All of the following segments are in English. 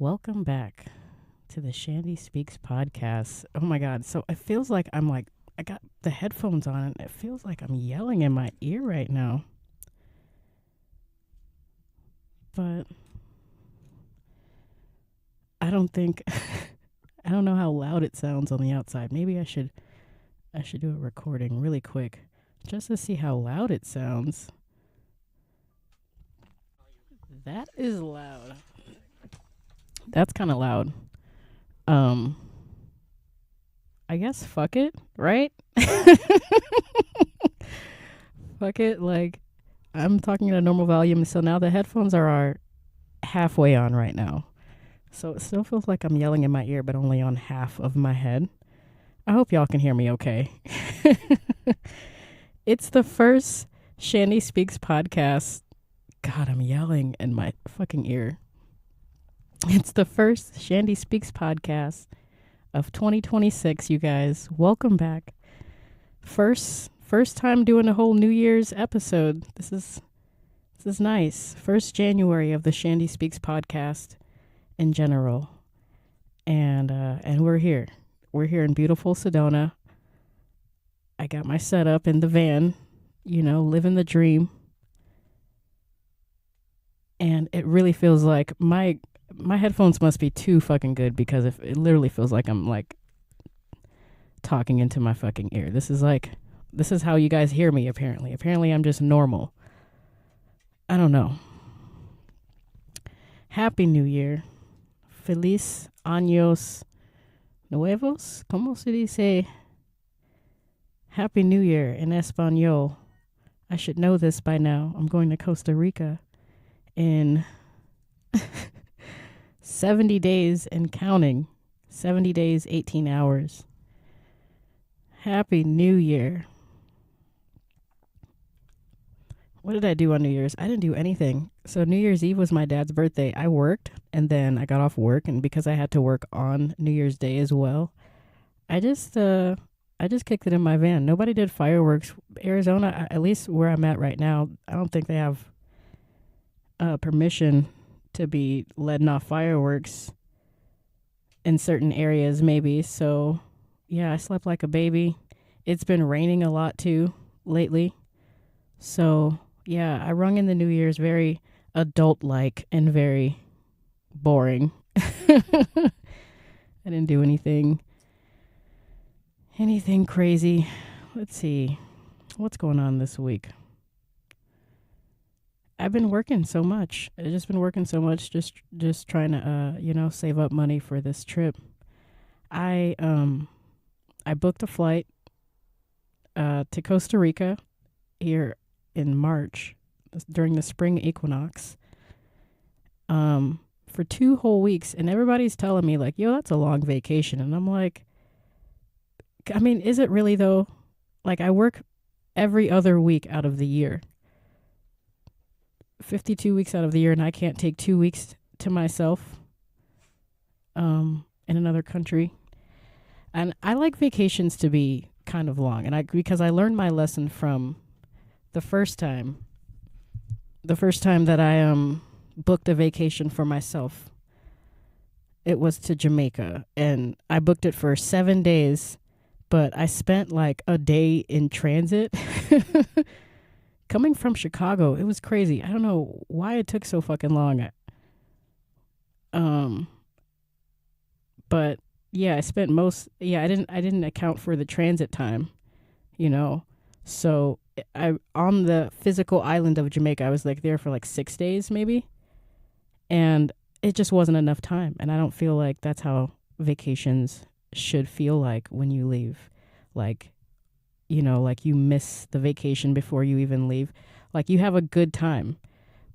Welcome back to the Chandie Speaks podcast. Oh my God. So it feels like I got the headphones on and it feels like I'm yelling in my ear right now. But I don't think, I don't know how loud it sounds on the outside. Maybe I should do a recording really quick just to see how loud it sounds. That is loud. That's kind of loud. I guess fuck it, right? Fuck it, like I'm talking at a normal volume, so now the headphones are halfway on right now. So it still feels like I'm yelling in my ear, but only on half of my head. I hope y'all can hear me okay. It's the first Chandie Speaks podcast. God, I'm yelling in my fucking ear. It's the first Chandie Speaks podcast of 2026, you guys. Welcome back. First time doing a whole New Year's episode. This is nice. First January of the Chandie Speaks podcast in general. And we're here. We're here in beautiful Sedona. I got my setup in the van, living the dream. And it really feels like my headphones must be too fucking good, because it literally feels like I'm like talking into my fucking ear. This is how you guys hear me, apparently. Apparently I'm just normal. I don't know. Happy New Year. Feliz años nuevos. ¿Cómo se dice? Happy New Year in Espanol. I should know this by now. I'm going to Costa Rica in 70 days and counting. 70 days, 18 hours. Happy New Year. What did I do on New Year's? I didn't do anything. So New Year's Eve was my dad's birthday. I worked, and then I got off work, and because I had to work on New Year's Day as well, I just kicked it in my van. Nobody did fireworks. Arizona, at least where I'm at right now, I don't think they have permission to be letting off fireworks in certain areas, maybe. So yeah, I slept like a baby. It's been raining a lot too lately. So yeah, I rung in the New Year's very adult-like and very boring. I didn't do anything crazy. Let's see. What's going on this week? I've been working so much. I've just been working so much, just trying to, save up money for this trip. I booked a flight to Costa Rica here in March during the spring equinox for 2 whole weeks, and everybody's telling me like, yo, that's a long vacation. And I'm like, I mean, is it really though? Like, I work every other week out of the year. 52 weeks out of the year, and I can't take 2 weeks to myself in another country. And I like vacations to be kind of long, and because I learned my lesson from the first time that I booked a vacation for myself. It was to Jamaica, and I booked it for 7 days, but I spent like a day in transit. Coming from Chicago, it was crazy. I don't know why it took so fucking long. But yeah, I didn't account for the transit time, So I on the physical island of Jamaica, I was like there for like 6 days maybe. And it just wasn't enough time. And I don't feel like that's how vacations should feel like when you leave. Like, like you miss the vacation before you even leave. Like, you have a good time.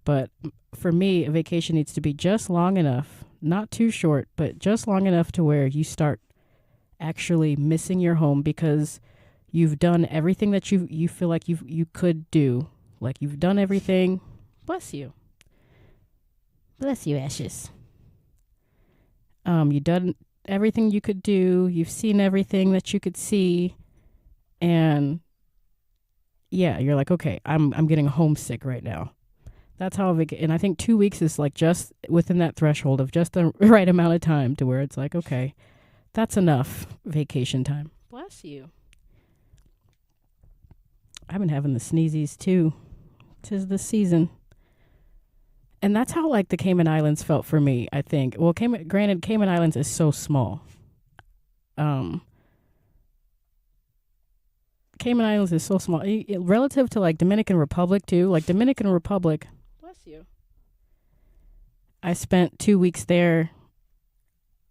But for me, a vacation needs to be just long enough, not too short, but just long enough to where you start actually missing your home, because you've done everything that you feel like you could do. Like, you've done everything. Bless you. Bless you, Ashes. You've done everything you could do. You've seen everything that you could see. And yeah, you're like, okay, I'm getting homesick right now. That's how and I think 2 weeks is like just within that threshold of just the right amount of time to where it's like, okay, that's enough vacation time. Bless you. I've been having the sneezies too. 'Tis the season. And that's how like the Cayman Islands felt for me, I think. Well, granted, Cayman Islands is so small. Cayman Islands is so small. Relative to like Dominican Republic too. Like Dominican Republic, bless you, I spent 2 weeks there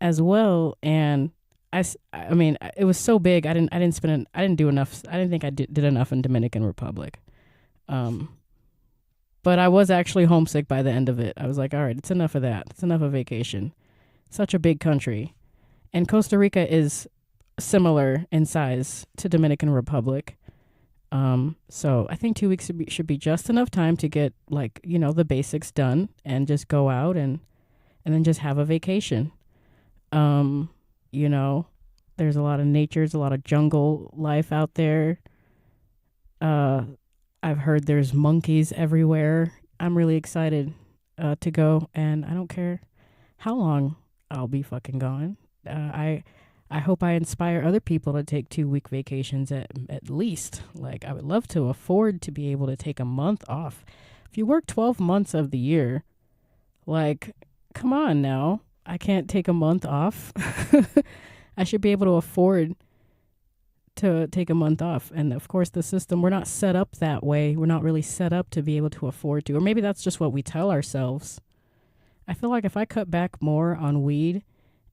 as well, and I mean, it was so big. I didn't do enough. I didn't think I did enough in Dominican Republic. But I was actually homesick by the end of it. I was like, all right, it's enough of that. It's enough of vacation. Such a big country. And Costa Rica is similar in size to Dominican Republic. So I think 2 weeks should be just enough time to get like, the basics done and just go out and then just have a vacation. There's a lot of nature, there's a lot of jungle life out there. I've heard there's monkeys everywhere. I'm really excited to go, and I don't care how long I'll be fucking gone. I hope I inspire other people to take 2-week vacations at least. Like, I would love to afford to be able to take a month off. If you work 12 months of the year, like, come on now. I can't take a month off. I should be able to afford to take a month off. And of course, the system, we're not set up that way. We're not really set up to be able to afford to. Or maybe that's just what we tell ourselves. I feel like if I cut back more on weed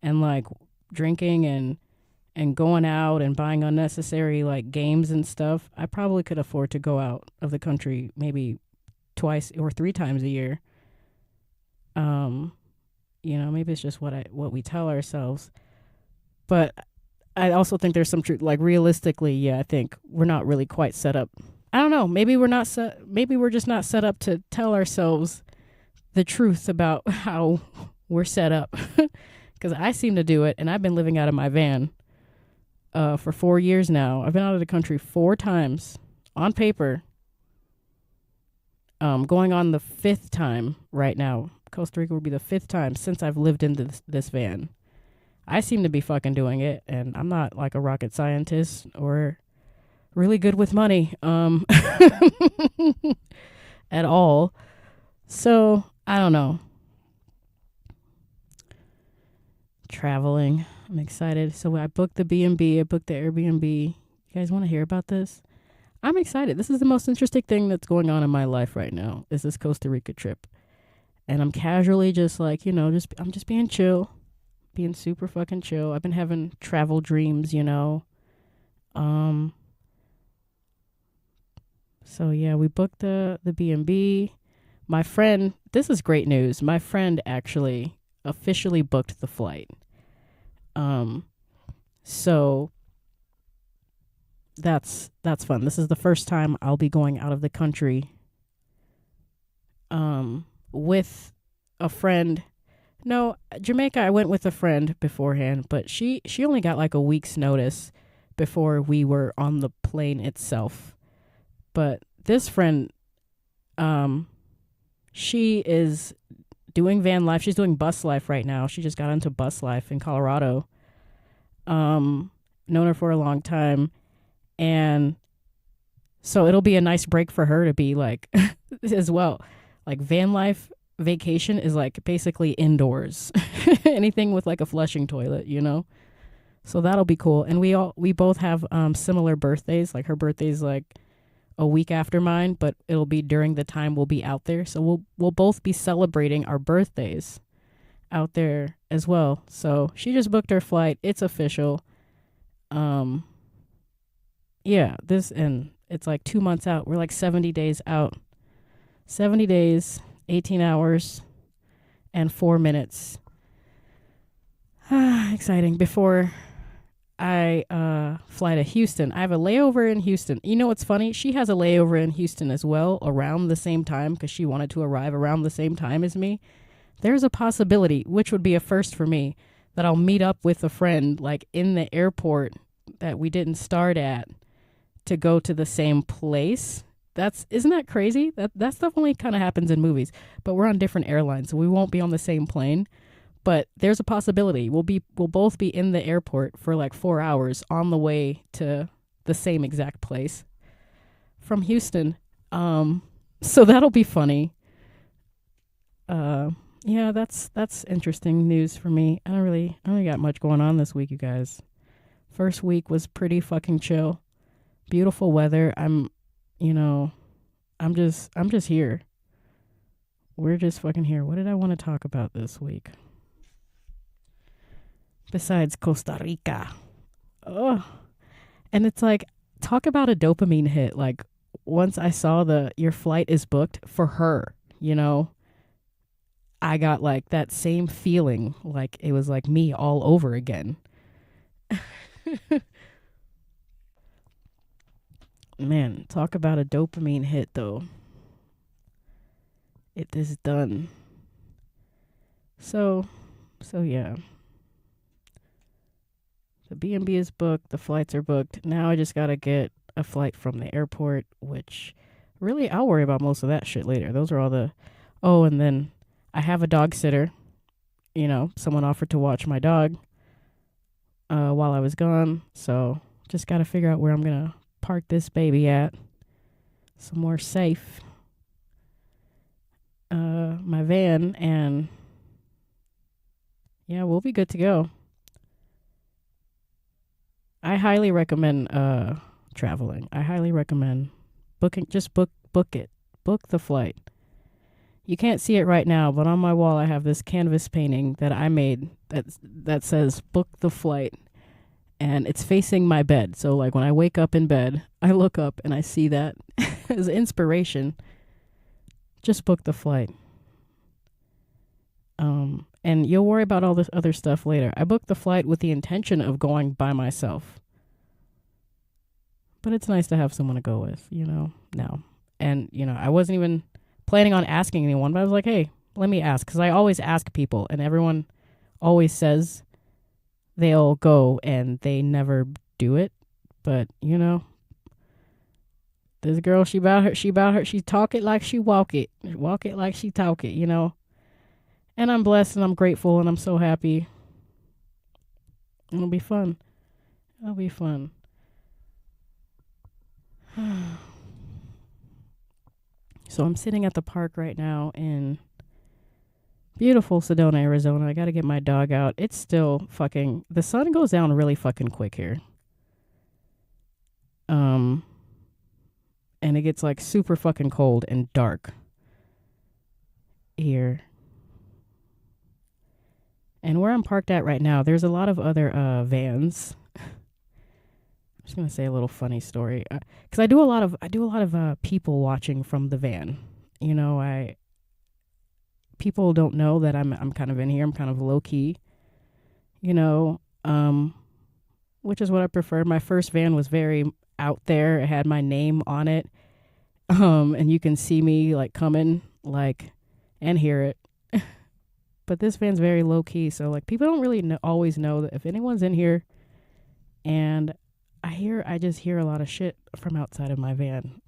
and like drinking and going out and buying unnecessary like games and stuff, I probably could afford to go out of the country maybe 2 or 3 times a year. Maybe it's just what we tell ourselves. But I also think there's some truth. Like realistically, yeah, I think we're not really quite set up. I don't know. Maybe we're just not set up to tell ourselves the truth about how we're set up. Because I seem to do it, and I've been living out of my van for 4 years now. I've been out of the country 4 times on paper. Going on the 5th time right now. Costa Rica will be the 5th time since I've lived in this van. I seem to be fucking doing it, and I'm not like a rocket scientist or really good with money at all. So, I don't know. Traveling. I'm excited. So I booked the B&B. I booked the Airbnb. You guys want to hear about this? I'm excited. This is the most interesting thing that's going on in my life right now, is this Costa Rica trip. And I'm casually just like, I'm just being chill. Being super fucking chill. I've been having travel dreams, So yeah, we booked the B&B. My friend, this is great news. My friend actually officially booked the flight. So that's fun. This is the first time I'll be going out of the country with a friend. No, Jamaica, I went with a friend beforehand, but she only got like a week's notice before we were on the plane itself. But this friend, she is doing van life. She's doing bus life right now. She just got into bus life in Colorado. Known her for a long time. And so it'll be a nice break for her to be like, as well. Like van life vacation is like basically indoors. Anything with like a flushing toilet, So that'll be cool. And we both have similar birthdays. Like her birthday's like a week after mine, but it'll be during the time we'll be out there. So we'll both be celebrating our birthdays out there as well. So she just booked her flight. It's official. Yeah, and it's like 2 months out. We're like 70 days out. 70 days, 18 hours, and 4 minutes. Exciting. Before I fly to Houston. I have a layover in Houston. You know what's funny? She has a layover in Houston as well around the same time because she wanted to arrive around the same time as me. There's a possibility, which would be a first for me, that I'll meet up with a friend like in the airport that we didn't start at to go to the same place Isn't that crazy? That stuff only kind of happens in movies, but we're on different airlines, so we won't be on the same plane. But there's a possibility we'll both be in the airport for like 4 hours on the way to the same exact place from Houston. So that'll be funny. Yeah, that's interesting news for me. I don't really got much going on this week, you guys. First week was pretty fucking chill. Beautiful weather. I'm just here. We're just fucking here. What did I want to talk about this week? Besides Costa Rica. Oh. And it's like, talk about a dopamine hit. Like, once I saw your flight is booked for her, I got like that same feeling, like it was like me all over again. Man, talk about a dopamine hit though. It is done. So yeah. The B&B is booked, the flights are booked. Now I just gotta get a flight from the airport, which really I'll worry about most of that shit later. Those are all and then I have a dog sitter. Someone offered to watch my dog while I was gone. So just got to figure out where I'm going to park this baby at. Somewhere safe. My van, and yeah, we'll be good to go. I highly recommend traveling. I highly recommend booking. Just book it. Book the flight. You can't see it right now, but on my wall I have this canvas painting that I made that says book the flight, and it's facing my bed. So like when I wake up in bed, I look up and I see that as inspiration. Just book the flight. And you'll worry about all this other stuff later. I booked the flight with the intention of going by myself. But it's nice to have someone to go with, now. And, I wasn't even planning on asking anyone, but I was like, hey, let me ask. Because I always ask people, and everyone always says they'll go, and they never do it. But, this girl, she talk it like she walk it like she talk it, And I'm blessed, and I'm grateful, and I'm so happy. It'll be fun. So I'm sitting at the park right now in beautiful Sedona, Arizona. I got to get my dog out. It's still the sun goes down really fucking quick here. And it gets like super fucking cold and dark here. And where I'm parked at right now, there's a lot of other vans. I'm just gonna say a little funny story, because I do a lot of people watching from the van. People don't know that I'm kind of in here. I'm kind of low key, which is what I prefer. My first van was very out there. It had my name on it, and you can see me like coming, and hear it. But this van's very low key, so like people don't really always know that if anyone's in here, and I just hear a lot of shit from outside of my van,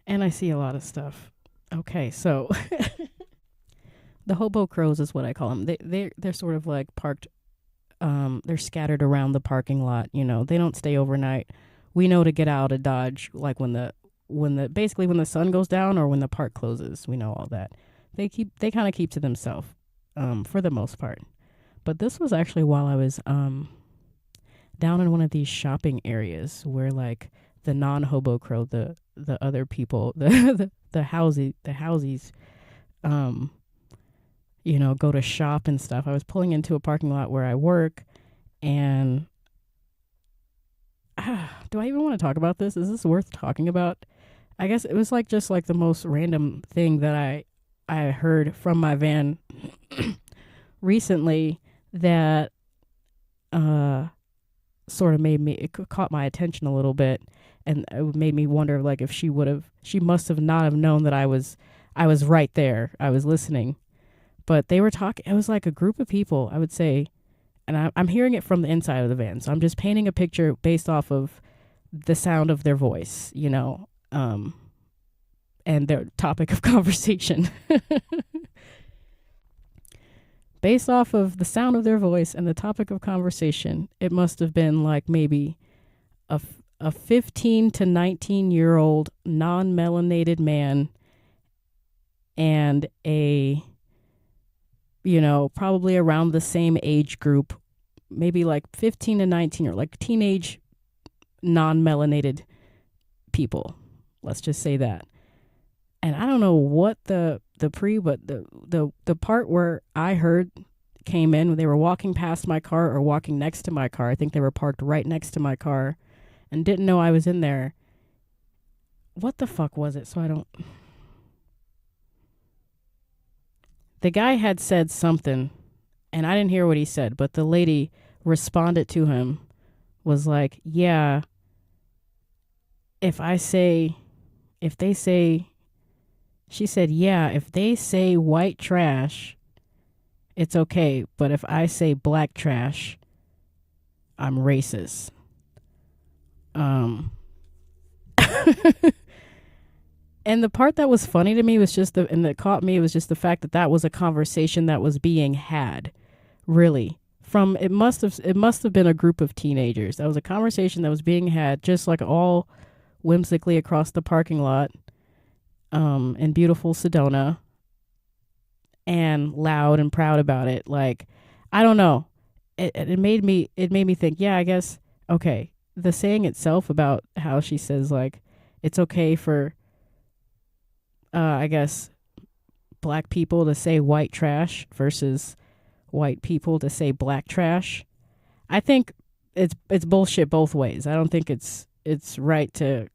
and I see a lot of stuff. Okay, so the hobo crows is what I call them. They're sort of like parked. They're scattered around the parking lot. They don't stay overnight. We know to get out of Dodge, like when the sun goes down or when the park closes. We know all that. They kind of keep to themselves, for the most part. But this was actually while I was down in one of these shopping areas where like the non-hobo crow, the other people, the housies, go to shop and stuff. I was pulling into a parking lot where I work, and do I even want to talk about this? Is this worth talking about? I guess it was like just like the most random thing that I heard from my van recently that sort of it caught my attention a little bit, and it made me wonder like if she must have not have known that I was right there. I was listening. But they were talking, it was like a group of people, I would say, and I'm hearing it from the inside of the van. So I'm just painting a picture based off of the sound of their voice, and their topic of conversation. Based off of the sound of their voice and the topic of conversation, it must have been like maybe a 15 to 19-year-old non-melanated man and a, probably around the same age group, maybe like 15 to 19, or like teenage non-melanated people. Let's just say that. And I don't know what but the part where I heard came in when they were walking past my car or walking next to my car. I think they were parked right next to my car and didn't know I was in there. What the fuck was it? The guy had said something, and I didn't hear what he said, but the lady responded to him, was like, yeah, if they say white trash, it's okay. But if I say black trash, I'm racist. And the part that was funny to me was and that caught me was just the fact that was a conversation that was being had, really. It must have been a group of teenagers. That was a conversation that was being had, just like all whimsically across the parking lot, in beautiful Sedona, and loud and proud about it. Like, I don't know. It made me think, yeah, I guess, okay, the saying itself about how she says, like, it's okay for, I guess, black people to say white trash versus white people to say black trash. I think it's bullshit both ways. I don't think it's right to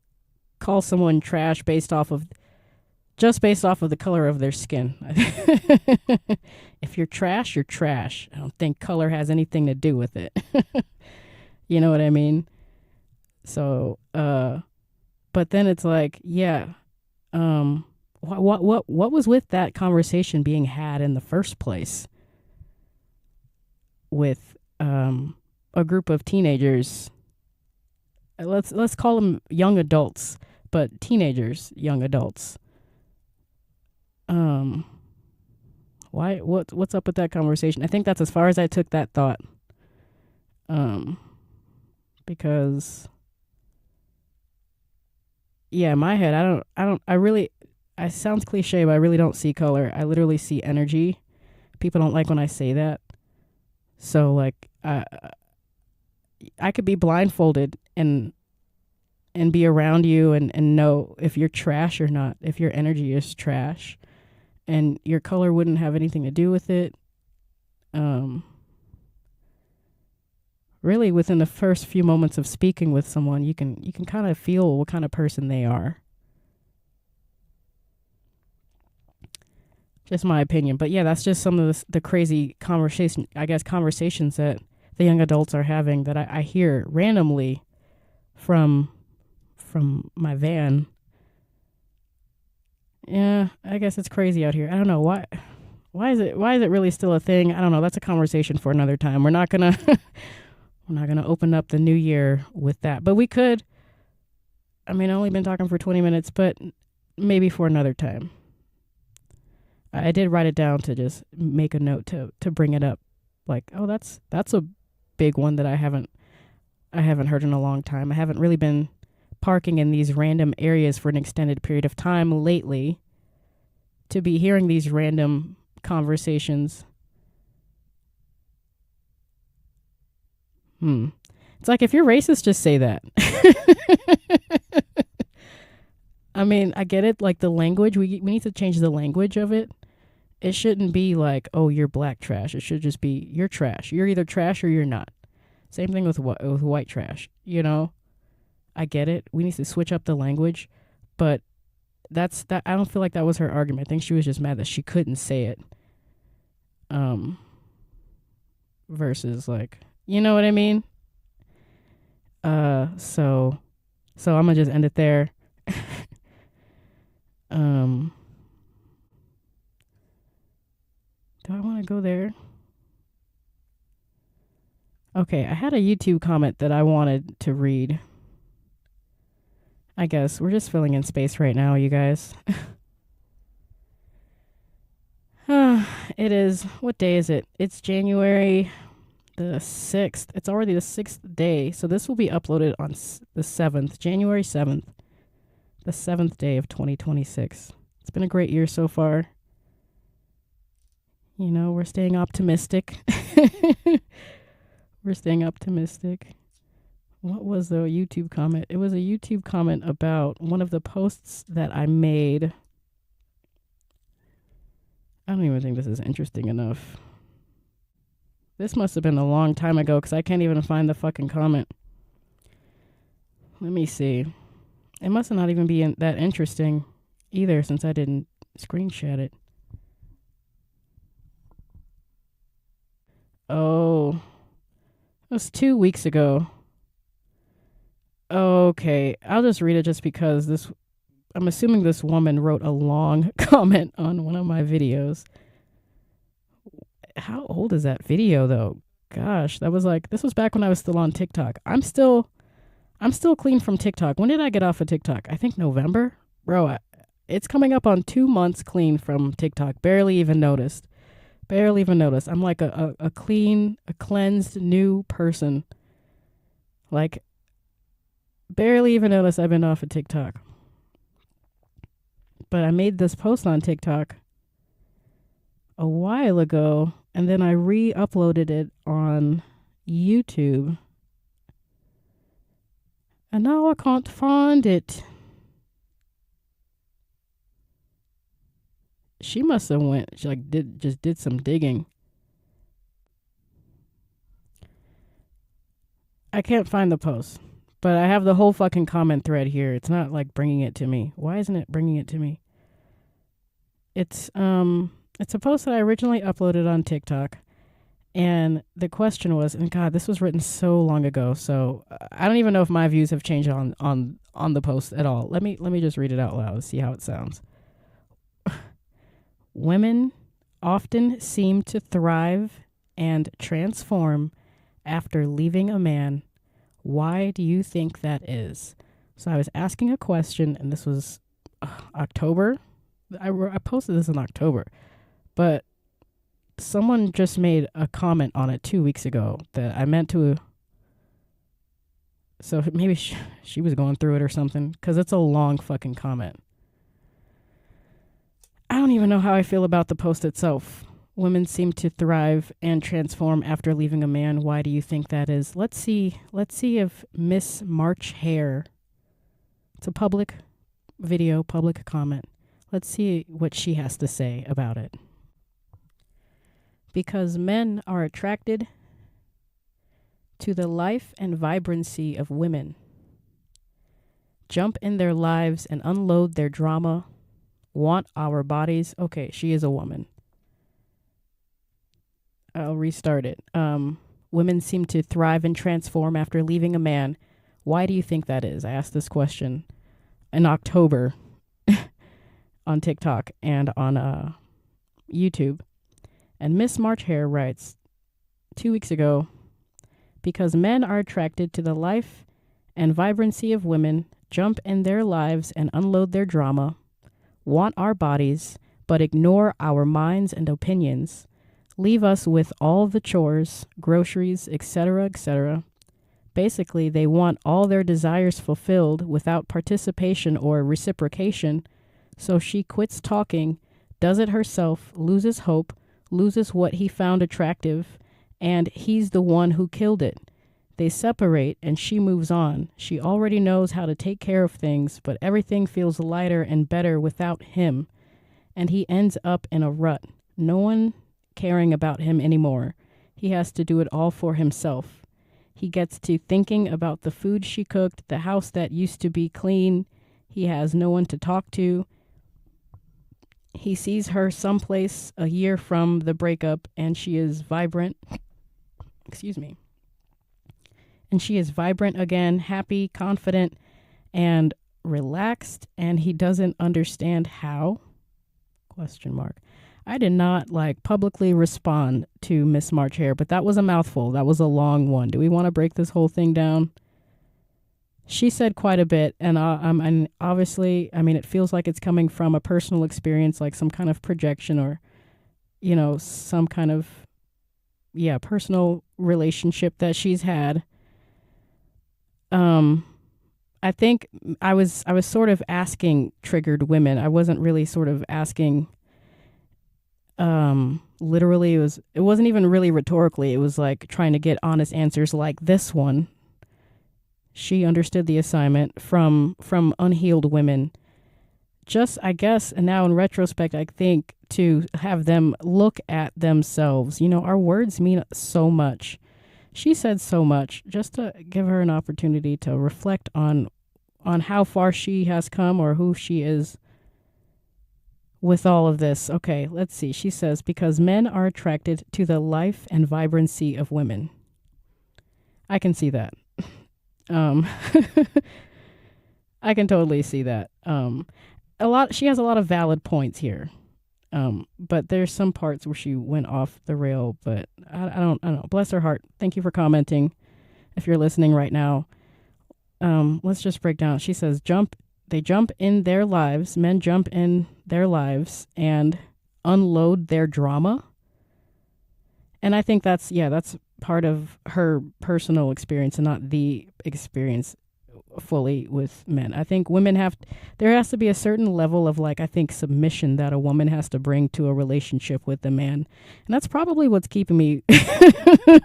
call someone trash based off of the color of their skin. If you're trash, you're trash. I don't think color has anything to do with it. You know what I mean? So, but then it's like, yeah, what was with that conversation being had in the first place with a group of teenagers? Let's call them young adults, but teenagers, young adults. What's up with that conversation? I think that's as far as I took that thought. Because yeah, in my head, it sounds cliche, but I really don't see color. I literally see energy. People don't like when I say that. So like, I could be blindfolded and be around you and know if you're trash or not, if your energy is trash, and your color wouldn't have anything to do with it. Really, within the first few moments of speaking with someone, you can kind of feel what kind of person they are. Just my opinion. But yeah, that's just some of the crazy conversations that the young adults are having that I hear randomly from my van. Yeah, I guess it's crazy out here. I don't know why is it really still a thing? I don't know. That's a conversation for another time. We're not gonna open up the new year with that, but we could. I mean, I've only been talking for 20 minutes, but maybe for another time. I did write it down to just make a note to bring it up. Like, oh, that's a big one that I haven't heard in a long time. I haven't really been parking in these random areas for an extended period of time lately to be hearing these random conversations. It's like, if you're racist, just say that. I mean, I get it. Like, the language, we need to change the language of it. It shouldn't be like, oh, you're black trash. It should just be, you're trash. You're either trash or you're not. Same thing with white trash. I get it. We need to switch up the language, but that's that. I don't feel like that was her argument. I think she was just mad that she couldn't say it. Versus like, you know what I mean? So I'm gonna just end it there. Do I want to go there? Okay, I had a YouTube comment that I wanted to read. I guess we're just filling in space right now, you guys. It is, what day is it? It's January the 6th. It's already the 6th day. So this will be uploaded on the 7th, January 7th, the 7th day of 2026. It's been a great year so far. You know, we're staying optimistic. We're staying optimistic. What was the YouTube comment? It was a YouTube comment about one of the posts that I made. I don't even think this is interesting enough. This must have been a long time ago because I can't even find the fucking comment. Let me see. It must not even be that interesting either since I didn't screenshot it. Oh, it was 2 weeks ago. Okay, I'll just read it just because I'm assuming this woman wrote a long comment on one of my videos. How old is that video though? Gosh, this was back when I was still on TikTok. I'm still clean from TikTok. When did I get off of TikTok? I think November. Bro, it's coming up on 2 months clean from TikTok. Barely even noticed. I'm like a cleansed new person. Like, barely even noticed I've been off of TikTok. But I made this post on TikTok a while ago, and then I re-uploaded it on YouTube. And now I can't find it. She must have did some digging. I can't find the post, but I have the whole fucking comment thread here. It's not like bringing it to me. Why isn't it bringing it to me? It's a post that I originally uploaded on TikTok, and the question was, and God, this was written so long ago, so I don't even know if my views have changed on the post at all. Let me just read it out loud, see how it sounds. Women often seem to thrive and transform after leaving a man. Why do you think that is? So I was asking a question, and this was October. I posted this in October, but someone just made a comment on it 2 weeks ago that I meant to. So maybe she was going through it or something, because it's a long fucking comment. I don't even know how I feel about the post itself. Women seem to thrive and transform after leaving a man. Why do you think that is? Let's see if 𝘵𝗵𝗵𝗀. It's a public video, public comment. Let's see what she has to say about it. Because men are attracted to the life and vibrancy of women, jump in their lives and unload their drama, want our bodies. Okay, she is a woman. I'll restart it. Women seem to thrive and transform after leaving a man. Why do you think that is? I asked this question in October on TikTok and on YouTube. And 𝘵𝗵𝗵𝗀 writes, 2 weeks ago, because men are attracted to the life and vibrancy of women, jump in their lives and unload their drama, want our bodies, but ignore our minds and opinions, leave us with all the chores, groceries, etc., etc. Basically, they want all their desires fulfilled without participation or reciprocation, so she quits talking, does it herself, loses hope, loses what he found attractive, and he's the one who killed it. They separate and she moves on. She already knows how to take care of things, but everything feels lighter and better without him, and he ends up in a rut. No one caring about him anymore. He has to do it all for himself. He gets to thinking about the food she cooked, the house that used to be clean. He has no one to talk to. He sees her someplace a year from the breakup, and she is vibrant. Excuse me. And she is vibrant again, happy, confident, and relaxed, and he doesn't understand how? Question mark. I did not publicly respond to 𝘵𝗵𝗵𝗀, but that was a mouthful. That was a long one. Do we want to break this whole thing down? she said quite a bit, and obviously, I mean, it feels like it's coming from a personal experience, like some kind of projection or, some kind of, personal relationship that she's had. I think I was sort of asking triggered women. I wasn't really sort of asking literally. It wasn't even really rhetorically. It was like trying to get honest answers like this one. She understood the assignment from unhealed women. Just, I guess, and now in retrospect, I think to have them look at themselves. Our words mean so much. She said so much, just to give her an opportunity to reflect on how far she has come or who she is with all of this. Okay, let's see. She says, because men are attracted to the life and vibrancy of women. I can see that. I can totally see that. She has a lot of valid points here. But there's some parts where she went off the rail, but I don't know. Bless her heart. Thank you for commenting. If you're listening right now, let's just break down. She says, they jump in their lives. Men jump in their lives and unload their drama. And I think that's part of her personal experience and not the experience fully with men. I think there has to be a certain level of I think submission that a woman has to bring to a relationship with a man. And that's probably what's keeping me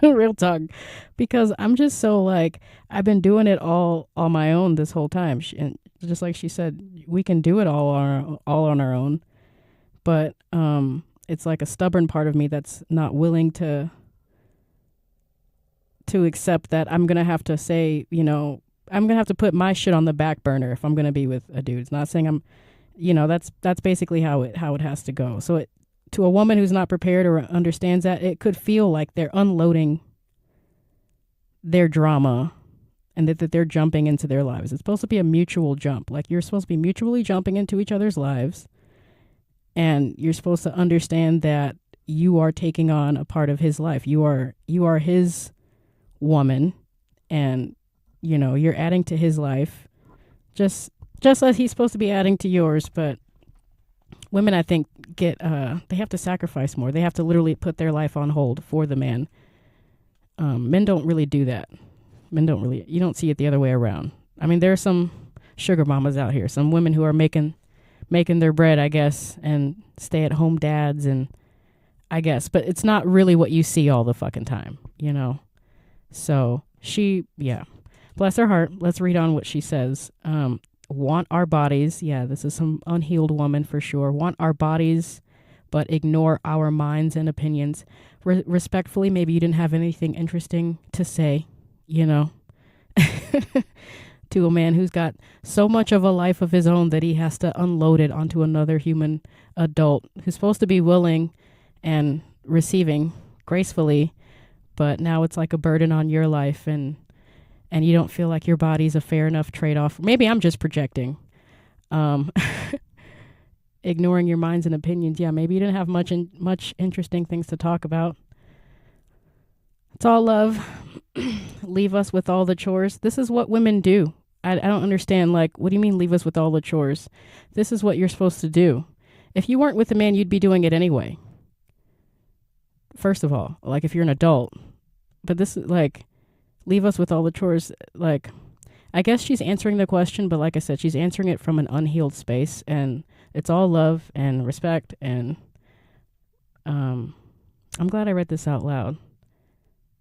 real talk, because I'm just so I've been doing it all on my own this whole time. And just like she said, we can do it all on our own. But it's like a stubborn part of me that's not willing to accept that I'm going to have to say, I'm going to have to put my shit on the back burner if I'm going to be with a dude. It's not saying I'm, that's basically how it has to go. So to a woman who's not prepared or understands that, it could feel like they're unloading their drama and that they're jumping into their lives. It's supposed to be a mutual jump. You're supposed to be mutually jumping into each other's lives, and you're supposed to understand that you are taking on a part of his life. You are his woman, and you're adding to his life just as he's supposed to be adding to yours. But women, I think, they have to sacrifice more. They have to literally put their life on hold for the man. Men don't really do that. You don't see it the other way around. I mean, there are some sugar mamas out here, some women who are making their bread, I guess, and stay-at-home dads, and I guess, but it's not really what you see all the fucking time, So bless her heart. Let's read on what she says. Want our bodies. Yeah, this is some unhealed woman for sure. Want our bodies, but ignore our minds and opinions. Respectfully, maybe you didn't have anything interesting to say, to a man who's got so much of a life of his own that he has to unload it onto another human adult who's supposed to be willing and receiving gracefully, but now it's like a burden on your life, and you don't feel like your body's a fair enough trade-off. Maybe I'm just projecting. Ignoring your minds and opinions. Yeah, maybe you didn't have much interesting things to talk about. It's all love. Leave us with all the chores. This is what women do. I don't understand. What do you mean leave us with all the chores? This is what you're supposed to do. If you weren't with a man, you'd be doing it anyway. First of all, if you're an adult. But this is leave us with all the chores. I guess she's answering the question, but like I said, she's answering it from an unhealed space, and it's all love and respect. And I'm glad I read this out loud.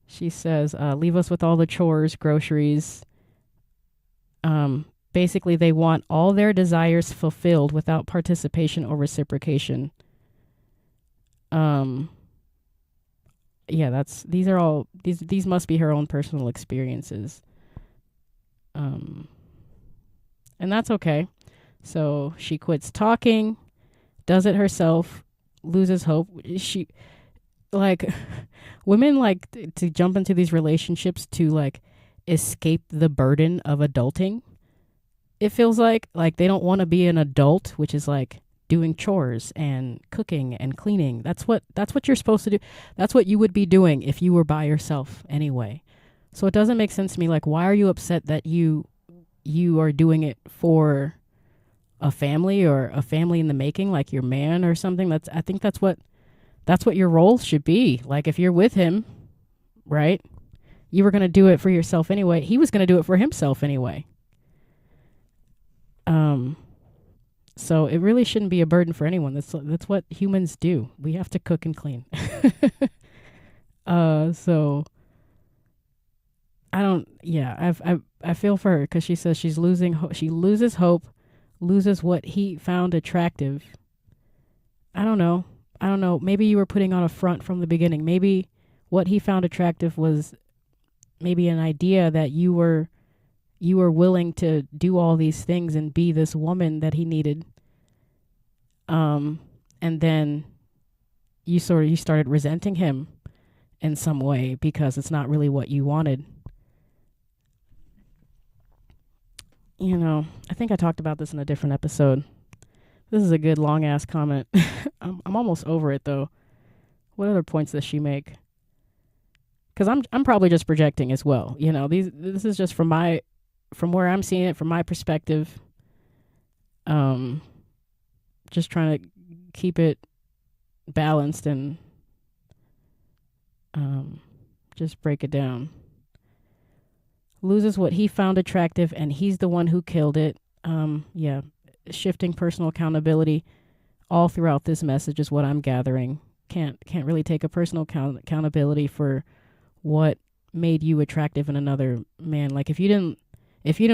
She says, leave us with all the chores, groceries. Basically, they want all their desires fulfilled without participation or reciprocation. These must be her own personal experiences. And that's okay. So she quits talking, does it herself, loses hope. Women to jump into these relationships to escape the burden of adulting. It feels like they don't want to be an adult, which is doing chores and cooking and cleaning. That's what you're supposed to do. That's what you would be doing if you were by yourself anyway. So it doesn't make sense to me. Why are you upset that you you are doing it for a family or a family in the making, like your man or something. I think that's what your role should be. Like if you're with him, right? You were going to do it for yourself anyway. He was going to do it for himself anyway. So it really shouldn't be a burden for anyone. That's what humans do. We have to cook and clean. So I feel for her because she says she's losing she loses hope, loses what he found attractive. I don't know. Maybe you were putting on a front from the beginning. Maybe what he found attractive was maybe an idea that you were willing to do all these things and be this woman that he needed. And then you started resenting him in some way because it's not really what you wanted. You know, I think I talked about this in a different episode. This is a good long ass comment. I'm almost over it though. What other points does she make? Because I'm probably just projecting as well. You know, this is just from where I'm seeing it, from my perspective. Just trying to keep it balanced and just break it down. Loses what he found attractive, and he's the one who killed it. Shifting personal accountability all throughout this message is what I'm gathering. Can't really take a personal accountability for what made you attractive in another man. Like if you didn't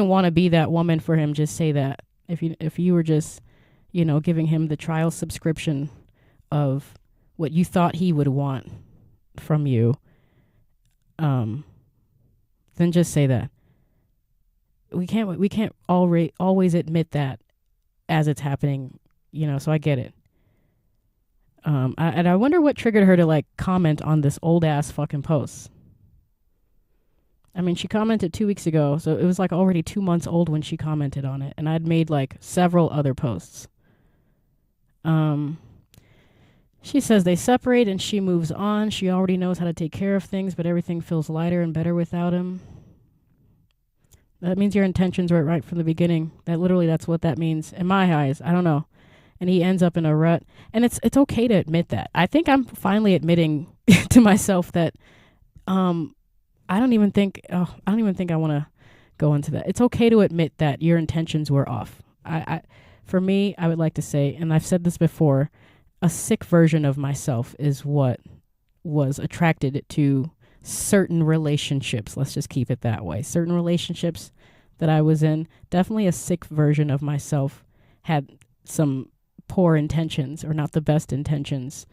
want to be that woman for him, just say that. If you were just, you know, giving him the trial subscription of what you thought he would want from you, then just say that. We can't always admit that as it's happening, you know, so I get it. I wonder what triggered her to like comment on this old ass fucking post. I mean, she commented 2 weeks ago, so it was like already 2 months old when she commented on it, and I'd made like several other posts. She says they separate and she moves on. She already knows how to take care of things, but everything feels lighter and better without him. That means your intentions were right from the beginning. That's what that means in my eyes. I don't know. And he ends up in a rut. And it's okay to admit that. I think I'm finally admitting to myself that I don't even think I want to go into that. It's okay to admit that your intentions were off. For me, I would like to say, and I've said this before, a sick version of myself is what was attracted to certain relationships. Let's just keep it that way. Certain relationships that I was in, definitely a sick version of myself had some poor intentions or not the best intentions,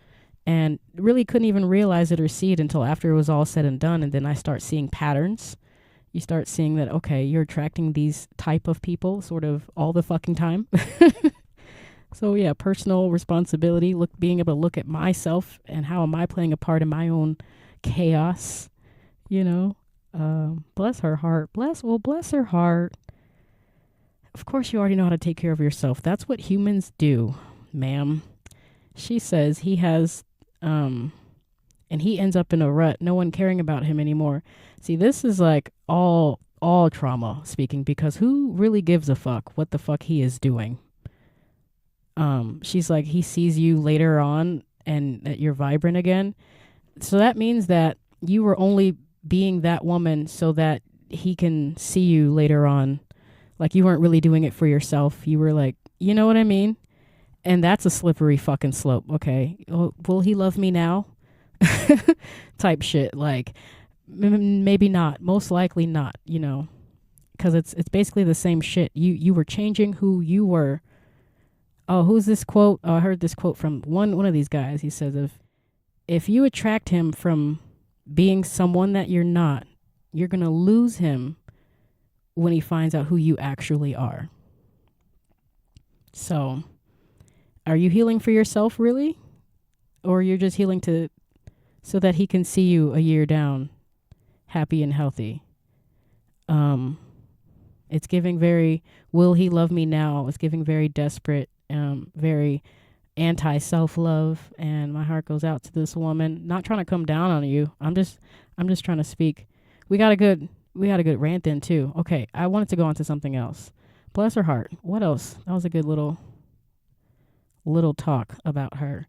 and really couldn't even realize it or see it until after it was all said and done. And then I start seeing patterns. You start seeing that, okay, you're attracting these type of people sort of all the fucking time. So yeah, personal responsibility, being able to look at myself and how am I playing a part in my own chaos, you know. Bless her heart. Bless her heart. Of course you already know how to take care of yourself. That's what humans do, ma'am. She says he has and he ends up in a rut, no one caring about him anymore. See, this is like all trauma speaking, because who really gives a fuck what the fuck he is doing? She's like, he sees you later on and that you're vibrant again. So that means that you were only being that woman so that he can see you later on. Like you weren't really doing it for yourself. You were like, you know what I mean? And that's a slippery fucking slope. Okay. Will he love me now? Type shit. Like maybe not. Most likely not, you know, because it's basically the same shit. You were changing who you were. Oh, who's this quote? Oh, I heard this quote from one of these guys. He says, if you attract him from being someone that you're not, you're going to lose him when he finds out who you actually are. So, are you healing for yourself, really? Or you're just healing so that he can see you a year down, happy and healthy? It's giving very, will he love me now? It's giving very desperate, very anti-self-love, and my heart goes out to this woman. Not trying to come down on you. I'm just trying to speak. We got a good we had a good rant in too. Okay, I wanted to go on to something else. Bless her heart. What else? That was a good little talk about her.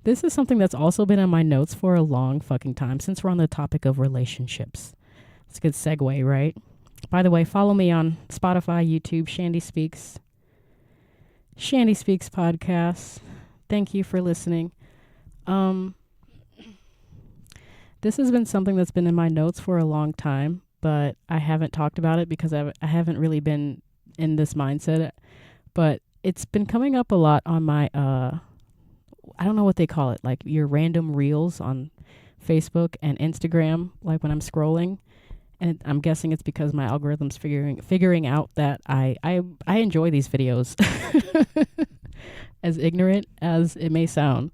This is something that's also been in my notes for a long fucking time since we're on the topic of relationships. It's a good segue, right? By the way, follow me on Spotify, YouTube, Chandie Speaks podcast. Thank you for listening. This has been something that's been in my notes for a long time, but I haven't talked about it because I haven't really been in this mindset. But it's been coming up a lot on my, I don't know what they call it, like your random reels on Facebook and Instagram, like when I'm scrolling. And I'm guessing it's because my algorithm's figuring out that I enjoy these videos, as ignorant as it may sound.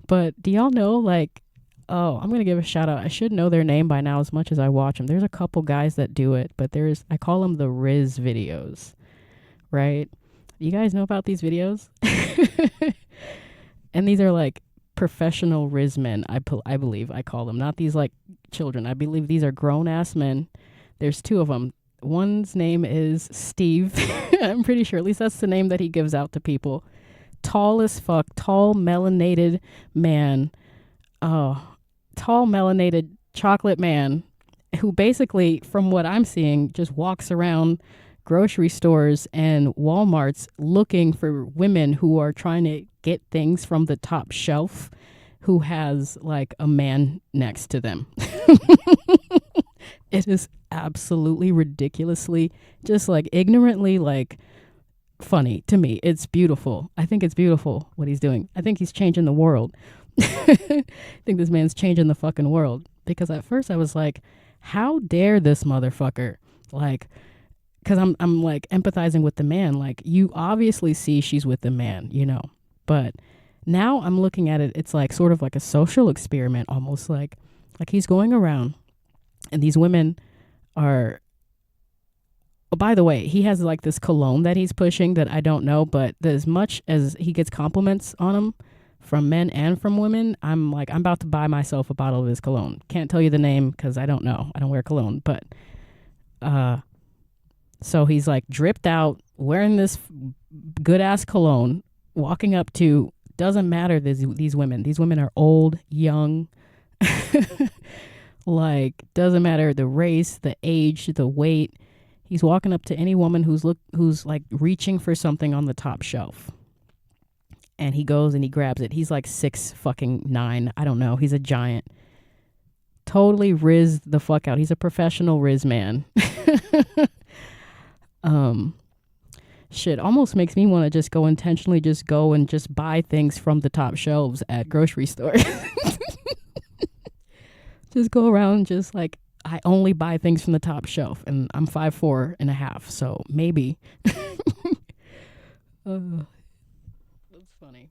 But do y'all know, like, oh, I'm going to give a shout out. I should know their name by now as much as I watch them. There's a couple guys that do it, but I call them the Rizz videos, right? You guys know about these videos? And these are like professional Rizz men, I believe I call them. Not these like children. I believe these are grown-ass men. There's two of them. One's name is Steve. I'm pretty sure. At least that's the name that he gives out to people. Tall as fuck. Tall, melanated man. Oh, tall, melanated chocolate man who basically, from what I'm seeing, just walks around grocery stores and Walmarts looking for women who are trying to get things from the top shelf, who has like a man next to them. It is absolutely ridiculously, just like ignorantly, like funny to me. It's beautiful. I think it's beautiful what he's doing. I think he's changing the world. I think this man's changing the fucking world, because at first I was like, how dare this motherfucker? Like, because I'm like empathizing with the man. Like, you obviously see she's with the man, you know. But now I'm looking at it, it's like sort of like a social experiment, almost like he's going around and these women are, oh, by the way, he has like this cologne that he's pushing that I don't know, but as much as he gets compliments on him from men and from women, I'm like, I'm about to buy myself a bottle of his cologne. Can't tell you the name because I don't know. I don't wear cologne, but so he's like dripped out, wearing this good ass cologne, walking up to, doesn't matter, these women. These women are old, young, like, doesn't matter the race, the age, the weight. He's walking up to any woman who's like reaching for something on the top shelf. And he goes and he grabs it. He's like 6'9". I don't know. He's a giant. Totally Rizz the fuck out. He's a professional Rizz man. Shit almost makes me want to just go intentionally just go and just buy things from the top shelves at grocery stores. Just go around just like, I only buy things from the top shelf, and I'm 5'4.5", so maybe. That's funny.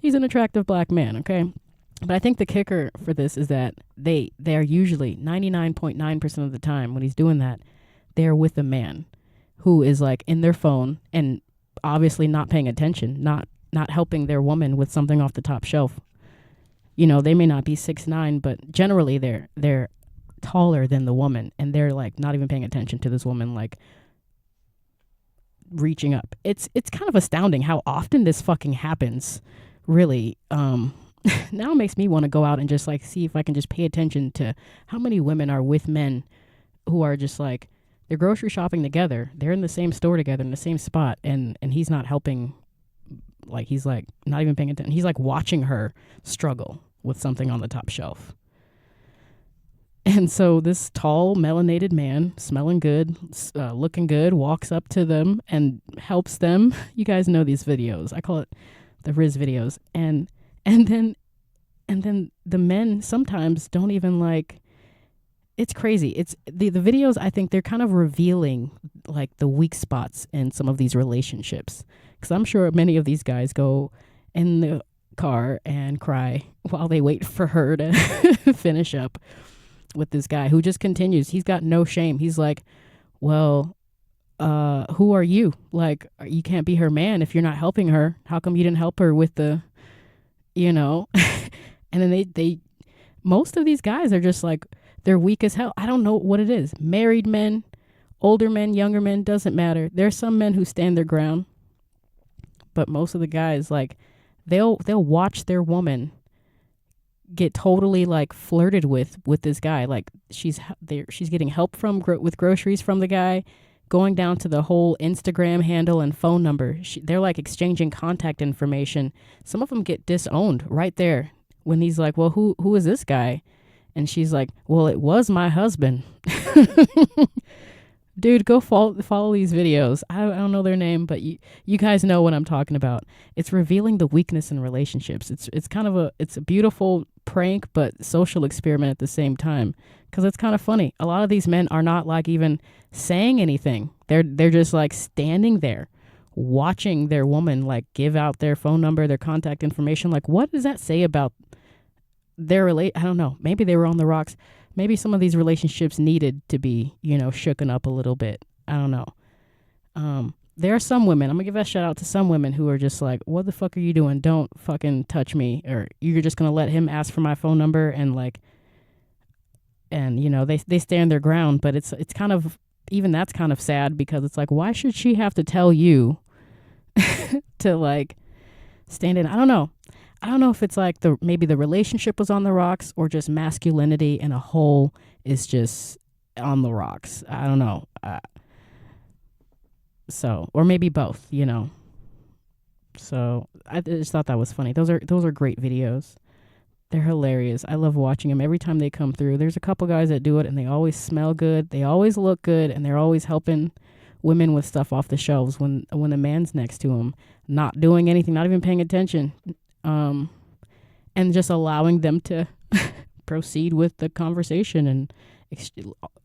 He's an attractive black man, okay? But I think the kicker for this is that they are usually 99.9% of the time when he's doing that, they're with a man who is like in their phone and obviously not paying attention, not helping their woman with something off the top shelf. You know, they may not be 6'9", but generally they're taller than the woman, and they're like not even paying attention to this woman, like reaching up. It's kind of astounding how often this fucking happens, really. Now it makes me want to go out and just like see if I can just pay attention to how many women are with men who are just like, they're grocery shopping together, they're in the same store together in the same spot, and he's not helping. Like, he's like not even paying attention. He's like watching her struggle with something on the top shelf. And so this tall, melanated man, smelling good, looking good, walks up to them and helps them. You guys know these videos. I call it the Rizz videos. And then the men sometimes don't even like, it's crazy. It's the videos, I think they're kind of revealing like the weak spots in some of these relationships. Because I'm sure many of these guys go in the car and cry while they wait for her to finish up with this guy who just continues. He's got no shame. He's like, well, who are you? Like, you can't be her man if you're not helping her. How come you didn't help her with the you know? And then they most of these guys are just like, they're weak as hell. I don't know what it is. Married men, older men, younger men, doesn't matter. There's some men who stand their ground, but most of the guys, like, they'll watch their woman get totally like flirted with this guy. Like she's getting help with groceries from the guy, going down to the whole Instagram handle and phone number. They're like exchanging contact information. Some of them get disowned right there when he's like, well, who is this guy? And she's like, well, it was my husband. Dude, go follow these videos. I don't know their name, but you guys know what I'm talking about. It's revealing the weakness in relationships. It's kind of a beautiful prank, but social experiment at the same time, because it's kind of funny. A lot of these men are not like even saying anything. They're just like standing there watching their woman like give out their phone number, their contact information. Like, what does that say about their I don't know. Maybe they were on the rocks. Maybe some of these relationships needed to be, shooken up a little bit. I don't know. There are some women, I'm going to give a shout out to some women who are just like, what the fuck are you doing? Don't fucking touch me. Or you're just going to let him ask for my phone number and they stand their ground. But it's kind of, even that's kind of sad, because it's like, why should she have to tell you to like stand in? I don't know. I don't know if it's like maybe the relationship was on the rocks, or just masculinity in a whole is just on the rocks. I don't know. Or maybe both, So I just thought that was funny. Those are great videos. They're hilarious. I love watching them every time they come through. There's a couple guys that do it, and they always smell good. They always look good, and they're always helping women with stuff off the shelves when the man's next to them, not doing anything, not even paying attention. And just allowing them to proceed with the conversation and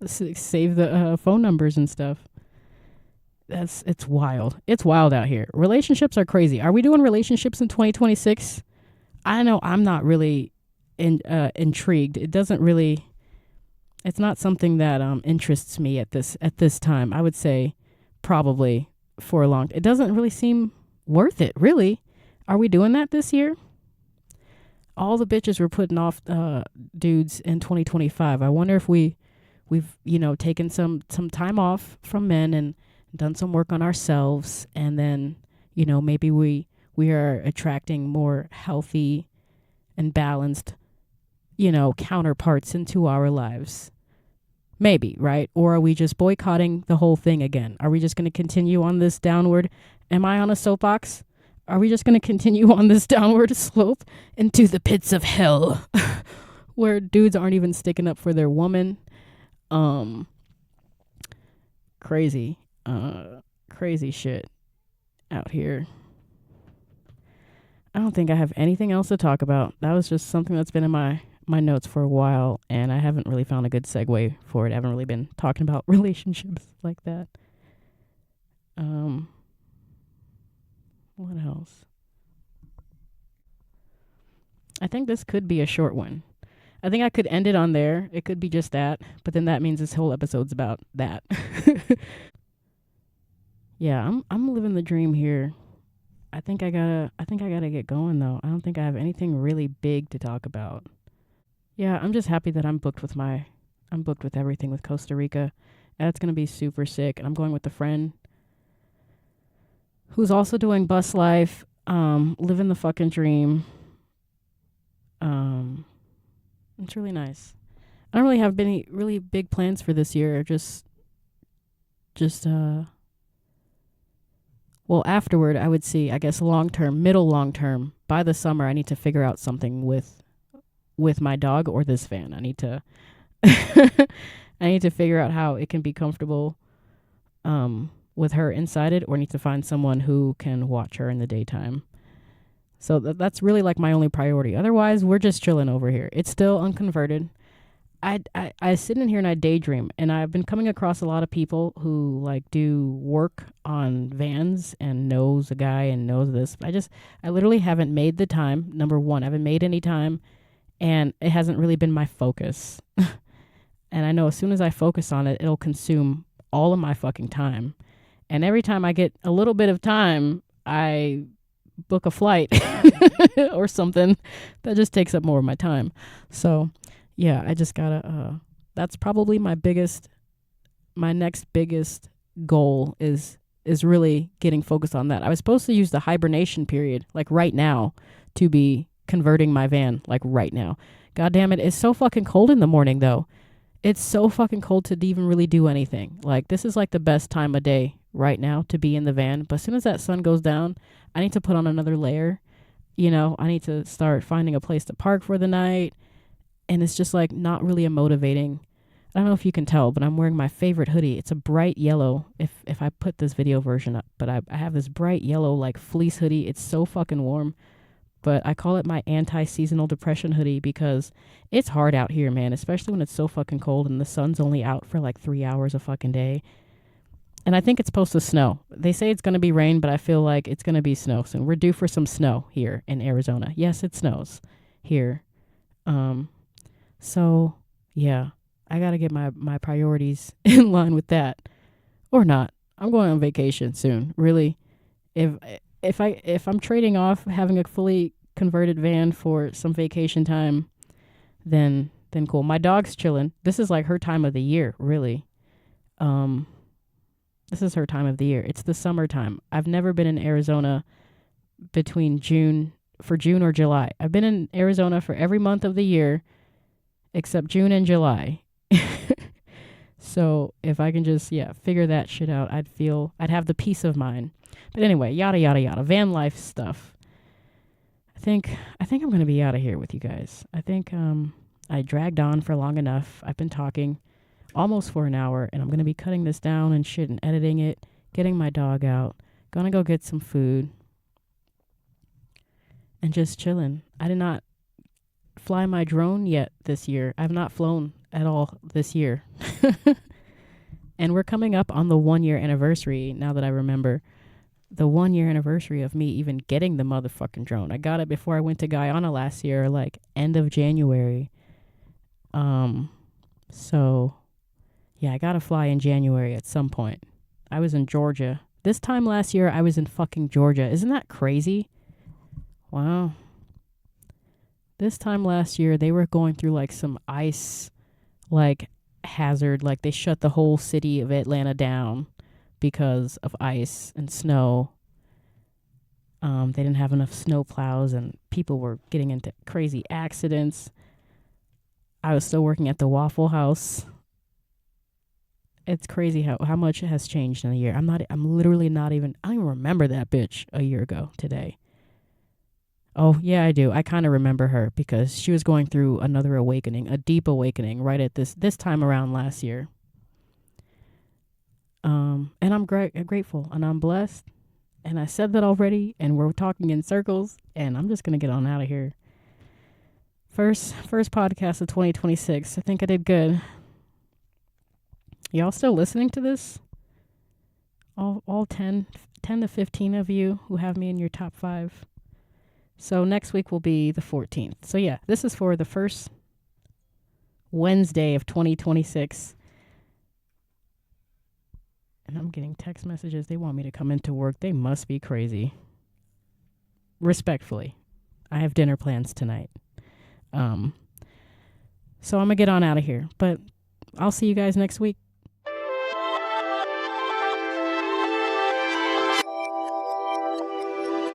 save the phone numbers and stuff. It's wild. It's wild out here. Relationships are crazy. Are we doing relationships in 2026? I know I'm not really intrigued. It's not something that interests me at this time. I would say probably for a long time. It doesn't really seem worth it, really. Are we doing that this year? All the bitches were putting off dudes in 2025. I wonder if we've taken some time off from men and done some work on ourselves, and then maybe we are attracting more healthy and balanced counterparts into our lives. Maybe, right? Or are we just boycotting the whole thing again? Are we just going to continue on this downward? Am I on a soapbox? Are we just going to continue on this downward slope into the pits of hell where dudes aren't even sticking up for their woman? Crazy shit out here. I don't think I have anything else to talk about. That was just something that's been in my notes for a while, and I haven't really found a good segue for it. I haven't really been talking about relationships like that. What else? I think this could be a short one. I think I could end it on there. It could be just that, but then that means this whole episode's about that. Yeah, I'm living the dream here. I think I gotta get going though. I don't think I have anything really big to talk about. Yeah, I'm just happy that I'm booked with everything with Costa Rica. That's gonna be super sick. And I'm going with a friend who's also doing bus life, living the fucking dream. It's really nice. I don't really have any really big plans for this year. Well, afterward, I would see, I guess, middle long term, by the summer, I need to figure out something with my dog or this van. I need to figure out how it can be comfortable with her inside it, or need to find someone who can watch her in the daytime. So that's really like my only priority. Otherwise, we're just chilling over here. It's still unconverted. I sit in here and I daydream, and I've been coming across a lot of people who like do work on vans and knows a guy and knows this. I literally haven't made the time. Number one, I haven't made any time, and it hasn't really been my focus. And I know as soon as I focus on it, it'll consume all of my fucking time. And every time I get a little bit of time, I book a flight or something that just takes up more of my time. So yeah, I just gotta, that's probably my next biggest goal is really getting focused on that. I was supposed to use the hibernation period, like right now, to be converting my van, like right now. God damn it, it's so fucking cold in the morning though. It's so fucking cold to even really do anything. Like, this is like the best time of day right now to be in the van. But as soon as that sun goes down, I need to put on another layer. I need to start finding a place to park for the night. And it's just like not really a motivating. I don't know if you can tell, but I'm wearing my favorite hoodie. It's a bright yellow, if I put this video version up. But I have this bright yellow like fleece hoodie. It's so fucking warm. But I call it my anti-seasonal depression hoodie because it's hard out here, man, especially when it's so fucking cold and the sun's only out for like 3 hours a fucking day. And I think it's supposed to snow. They say it's going to be rain, but I feel like it's going to be snow soon. We're due for some snow here in Arizona. Yes, it snows here. So, yeah, I got to get my priorities in line with that. Or not. I'm going on vacation soon, really. If I'm trading off having a fully converted van for some vacation time, then cool. My dog's chilling. This is like her time of the year, really. This is her time of the year. It's the summertime. I've never been in Arizona between June or July. I've been in Arizona for every month of the year except June and July. So if I can just, figure that shit out, I'd have the peace of mind. But anyway, yada, yada, yada. Van life stuff. I think I'm going to be out of here with you guys. I think I dragged on for long enough. I've been talking almost for an hour, and I'm going to be cutting this down and shit and editing it, getting my dog out, going to go get some food, and just chilling. I did not fly my drone yet this year. I've not flown at all this year. And we're coming up on the 1 year anniversary, now that I remember. The 1 year anniversary of me even getting the motherfucking drone. I got it before I went to Guyana last year, like end of January. So yeah, I gotta fly in January at some point. I was in Georgia. This time last year, I was in fucking Georgia. Isn't that crazy? Wow. This time last year, they were going through like some ice, like hazard. Like they shut the whole city of Atlanta down because of ice and snow. They didn't have enough snow plows and people were getting into crazy accidents. I was still working at the Waffle House. It's crazy how much has changed in a year. I don't even remember that bitch a year ago today. Oh, yeah, I do. I kind of remember her because she was going through another awakening, a deep awakening right at this time around last year. And I'm grateful and I'm blessed. And I said that already, and we're talking in circles, and I'm just going to get on out of here. First podcast of 2026. I think I did good. Y'all still listening to this? All 10 to 15 of you who have me in your top 5. So next week will be the 14th. So yeah, this is for the first Wednesday of 2026. And I'm getting text messages. They want me to come into work. They must be crazy. Respectfully, I have dinner plans tonight. So I'm going to get on out of here. But I'll see you guys next week.